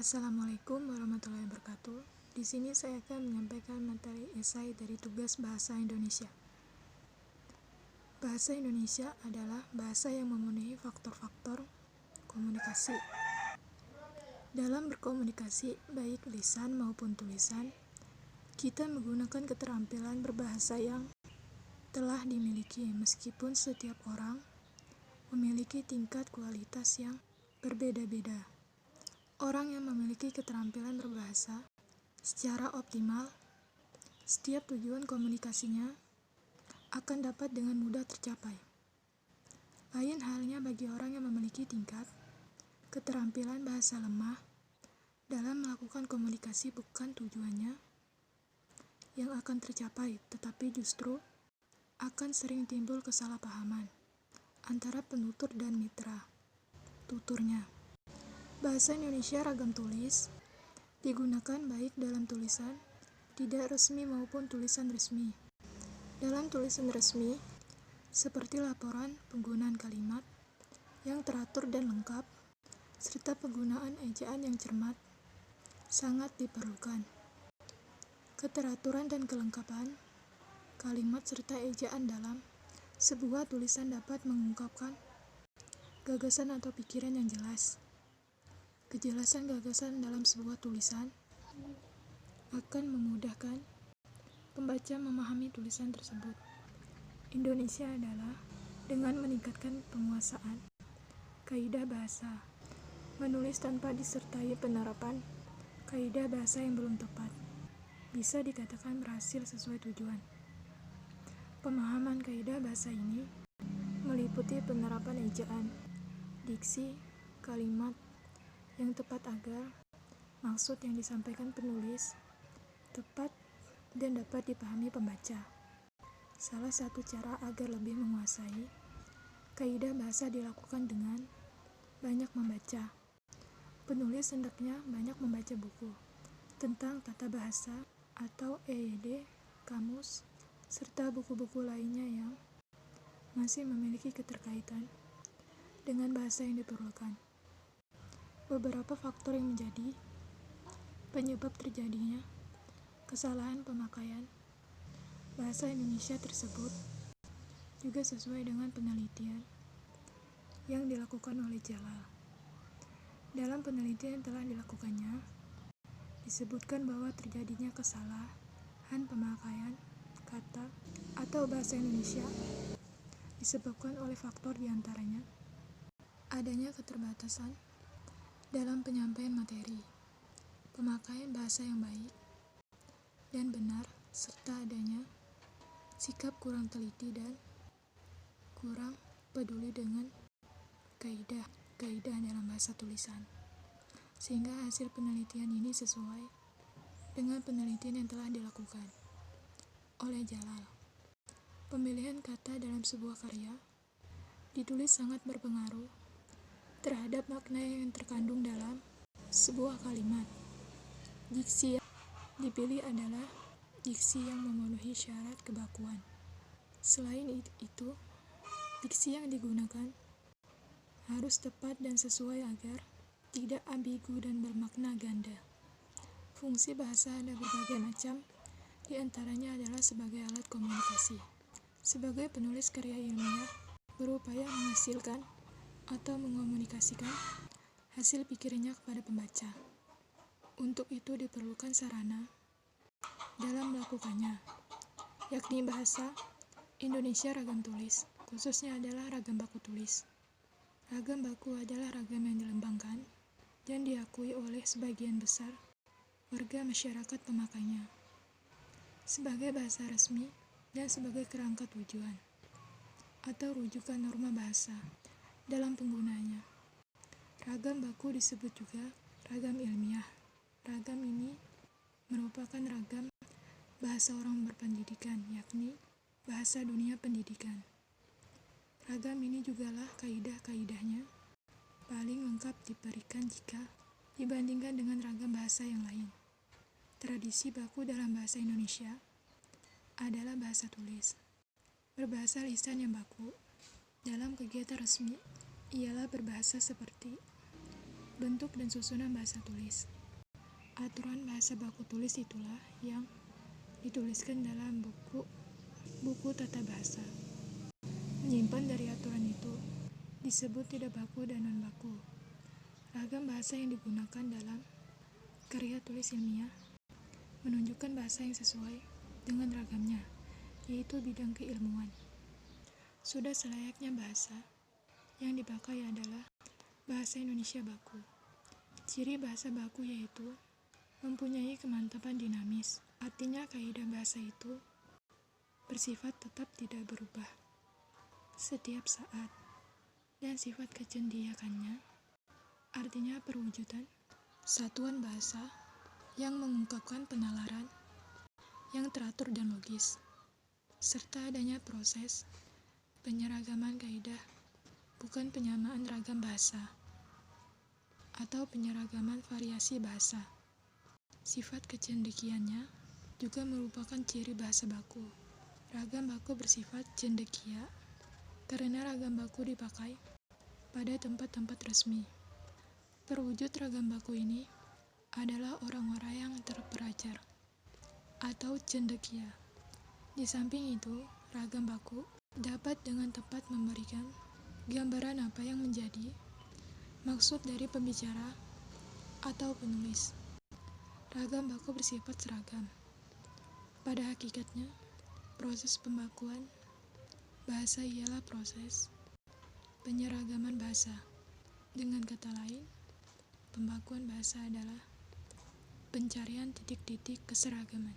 Assalamualaikum warahmatullahi wabarakatuh. Di sini saya akan menyampaikan materi esai dari tugas Bahasa Indonesia. Bahasa Indonesia adalah bahasa yang memenuhi faktor-faktor komunikasi. Dalam berkomunikasi, baik lisan maupun tulisan, kita menggunakan keterampilan berbahasa yang telah dimiliki, meskipun setiap orang memiliki tingkat kualitas yang berbeda-beda. Orang yang memiliki keterampilan berbahasa secara optimal, setiap tujuan komunikasinya akan dapat dengan mudah tercapai. Lain halnya bagi orang yang memiliki tingkat keterampilan bahasa lemah. Dalam melakukan komunikasi, bukan tujuannya yang akan tercapai, tetapi justru akan sering timbul kesalahpahaman antara penutur dan mitra tuturnya. Bahasa Indonesia ragam tulis digunakan baik dalam tulisan tidak resmi maupun tulisan resmi. Dalam tulisan resmi, seperti laporan penggunaan kalimat yang teratur dan lengkap, serta penggunaan ejaan yang cermat, sangat diperlukan. Keteraturan dan kelengkapan kalimat serta ejaan dalam sebuah tulisan dapat mengungkapkan gagasan atau pikiran yang jelas. Kejelasan gagasan dalam sebuah tulisan akan memudahkan pembaca memahami tulisan tersebut. Indonesia adalah dengan meningkatkan penguasaan kaidah bahasa, menulis tanpa disertai penerapan kaidah bahasa yang belum tepat, bisa dikatakan berhasil sesuai tujuan. Pemahaman kaidah bahasa ini meliputi penerapan ejaan, diksi, kalimat yang tepat agar maksud yang disampaikan penulis tepat dan dapat dipahami pembaca. Salah satu cara agar lebih menguasai kaidah bahasa dilakukan dengan banyak membaca. Penulis hendaknya banyak membaca buku tentang tata bahasa atau EYD, kamus, serta buku-buku lainnya yang masih memiliki keterkaitan dengan bahasa yang diperlukan. Beberapa faktor yang menjadi penyebab terjadinya kesalahan pemakaian bahasa Indonesia tersebut juga sesuai dengan penelitian yang dilakukan oleh Jalal. Dalam penelitian yang telah dilakukannya, disebutkan bahwa terjadinya kesalahan pemakaian kata atau bahasa Indonesia disebabkan oleh faktor diantaranya adanya keterbatasan dalam penyampaian materi, pemakaian bahasa yang baik dan benar, serta adanya sikap kurang teliti dan kurang peduli dengan kaidah dalam bahasa tulisan, sehingga hasil penelitian ini sesuai dengan penelitian yang telah dilakukan oleh Jalal. Pemilihan kata dalam sebuah karya ditulis sangat berpengaruh terhadap makna yang terkandung dalam sebuah kalimat. Diksi yang dipilih adalah diksi yang memenuhi syarat kebakuan. Selain itu, diksi yang digunakan harus tepat dan sesuai agar tidak ambigu dan bermakna ganda. Fungsi bahasa ada berbagai macam, di antaranya adalah sebagai alat komunikasi. Sebagai penulis karya ilmiah, berupaya menghasilkan atau mengomunikasikan hasil pikirannya kepada pembaca. Untuk itu diperlukan sarana dalam melakukannya, yakni bahasa Indonesia ragam tulis, khususnya adalah ragam baku tulis. Ragam baku adalah ragam yang dilembangkan dan diakui oleh sebagian besar warga masyarakat pemakainya sebagai bahasa resmi dan sebagai kerangka tujuan atau rujukan norma bahasa dalam penggunaannya. Ragam baku disebut juga ragam ilmiah. Ragam ini merupakan ragam bahasa orang berpendidikan, yakni bahasa dunia pendidikan. Ragam ini jugalah kaidah-kaidahnya paling lengkap diberikan jika dibandingkan dengan ragam bahasa yang lain. Tradisi baku dalam bahasa Indonesia adalah bahasa tulis. Berbahasa lisan yang baku dalam kegiatan resmi ialah berbahasa seperti Bentuk dan susunan bahasa tulis. Aturan bahasa baku tulis itulah yang dituliskan dalam buku tata bahasa. Menyimpan dari aturan itu disebut tidak baku dan non baku. Ragam bahasa yang digunakan dalam karya tulis ilmiah menunjukkan bahasa yang sesuai dengan ragamnya, yaitu bidang keilmuan. Sudah selayaknya bahasa yang dipakai adalah bahasa Indonesia baku. Ciri bahasa baku yaitu mempunyai kemantapan dinamis, artinya kaidah bahasa itu bersifat tetap tidak berubah setiap saat, dan sifat kecendiakannya artinya perwujudan satuan bahasa yang mengungkapkan penalaran yang teratur dan logis, serta adanya proses penyeragaman kaidah, bukan penyamaan ragam bahasa atau penyeragaman variasi bahasa. Sifat kecendekiannya juga merupakan ciri bahasa baku. Ragam baku bersifat cendekia karena ragam baku dipakai pada tempat-tempat resmi. Perwujud ragam baku ini adalah orang-orang yang terpelajar atau cendekia. Di samping itu, ragam baku dapat dengan tepat memberikan gambaran apa yang menjadi maksud dari pembicara atau penulis. Ragam baku bersifat seragam. Pada hakikatnya, proses pembakuan bahasa ialah proses penyeragaman bahasa. Dengan kata lain, pembakuan bahasa adalah pencarian titik-titik keseragaman.